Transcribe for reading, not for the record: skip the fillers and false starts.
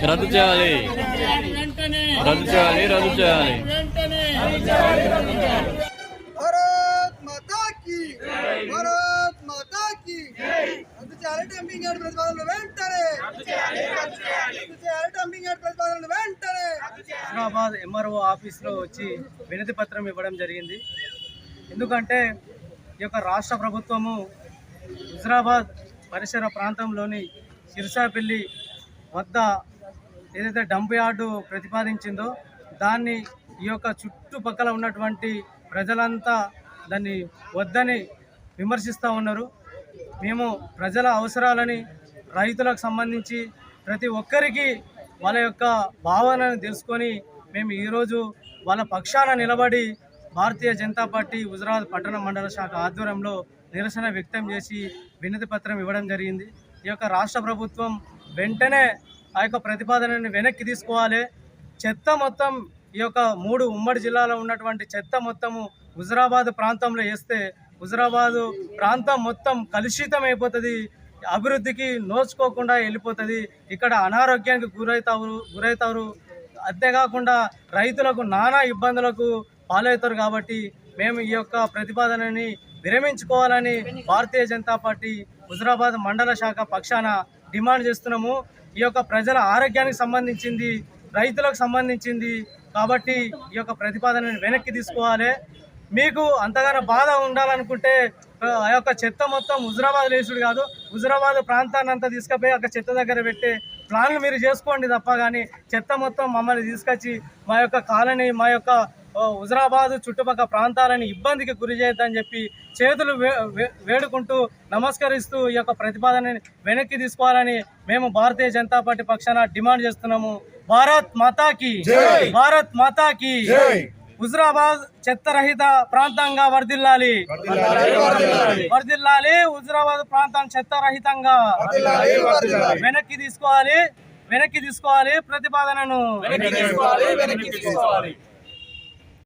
రద్దు చేయాలి, రద్దు చేయాలి, రద్దు చేయాలి. భారత్ మాతా కీ, భారత్ మాతా కీ. రద్దు చేయాలి డంపింగ్ యార్డ్ ప్రతిపాదనలు వెంటనే, రద్దు చేయాలి డంపింగ్ యార్డ్ ప్రతిపాదనలు వెంటనే. హుజరాబాద్ ఎంఆర్ఓ ఆఫీస్లో వచ్చి వినతి పత్రం ఇవ్వడం జరిగింది. ఎందుకంటే ఈ యొక్క రాష్ట్ర ప్రభుత్వము హుజరాబాద్ పరిసర ప్రాంతంలోని సిరిసాపల్లి వద్ద ఏదైతే డంప్ యార్డు ప్రతిపాదించిందో దాన్ని ఈ యొక్క చుట్టుపక్కల ఉన్నటువంటి ప్రజలంతా దాన్ని వద్దని విమర్శిస్తూ ఉన్నారు. మేము ప్రజల అవసరాలని, రైతులకు సంబంధించి ప్రతి ఒక్కరికి వాళ్ళ యొక్క భావనను తెలుసుకొని మేము ఈరోజు వాళ్ళ పక్షాన నిలబడి భారతీయ జనతా పార్టీ హుజరాబాద్ పట్టణ మండల శాఖ ఆధ్వర్యంలో నిరసన వ్యక్తం చేసి వినతి పత్రం ఇవ్వడం జరిగింది. ఈ యొక్క రాష్ట్ర ప్రభుత్వం వెంటనే ఆ యొక్క ప్రతిపాదనని వెనక్కి తీసుకోవాలి. చెత్త మొత్తం ఈ యొక్క 3 ఉమ్మడి జిల్లాలో ఉన్నటువంటి చెత్త మొత్తము హుజరాబాద్ ప్రాంతంలో వేస్తే హుజరాబాదు ప్రాంతం మొత్తం కలుషితం అయిపోతుంది, అభివృద్ధికి నోచుకోకుండా వెళ్ళిపోతుంది. ఇక్కడ అనారోగ్యానికి గురవుతారు. అంతేకాకుండా రైతులకు నానా ఇబ్బందులకు పాలవుతారు. కాబట్టి మేము ఈ యొక్క ప్రతిపాదనని విరమించుకోవాలని భారతీయ జనతా పార్టీ హుజరాబాద్ మండల శాఖ పక్షాన డిమాండ్ చేస్తున్నాము. ఈ యొక్క ప్రజల ఆరోగ్యానికి సంబంధించింది, రైతులకు సంబంధించింది. కాబట్టి ఈ యొక్క ప్రతిపాదనని వెనక్కి తీసుకోవాలి. మీకు అంతగానో బాధ ఉండాలనుకుంటే ఆ యొక్క చెత్త మొత్తం హుజరాబాద్ లేసుడు కాదు, హుజరాబాద్ ప్రాంతాన్ని అంతా తీసుకుపోయి అక్కడ చెత్త దగ్గర పెట్టే ప్లాన్లు మీరు చేసుకోండి తప్ప కానీ చెత్త మొత్తం మమ్మల్ని తీసుకొచ్చి మా యొక్క కాలనీ, మా యొక్క హుజరాబాద్ చుట్టుపక్కల ప్రాంతాలని ఇబ్బందికి గురి చేయొద్దని చెప్పి చేతులు వేడుకుంటూ నమస్కరిస్తూ ఈ యొక్క ప్రతిపాదనని వెనక్కి తీసుకోవాలని మేము భారతీయ జనతా పార్టీ పక్షాన డిమాండ్ చేస్తున్నాము. భారత్ మాతాకి, భారత్ మాతాకి. హుజరాబాద్ చెత్తరహిత ప్రాంతంగా వర్ధిల్లాలి, వర్ధిల్లాలి. హుజరాబాద్ ప్రాంతం చెత్తరహితంగా వెనక్కి తీసుకోవాలి, వెనక్కి తీసుకోవాలి. ప్రతిపాదనను వెనక్కి తీసుకోవాలి.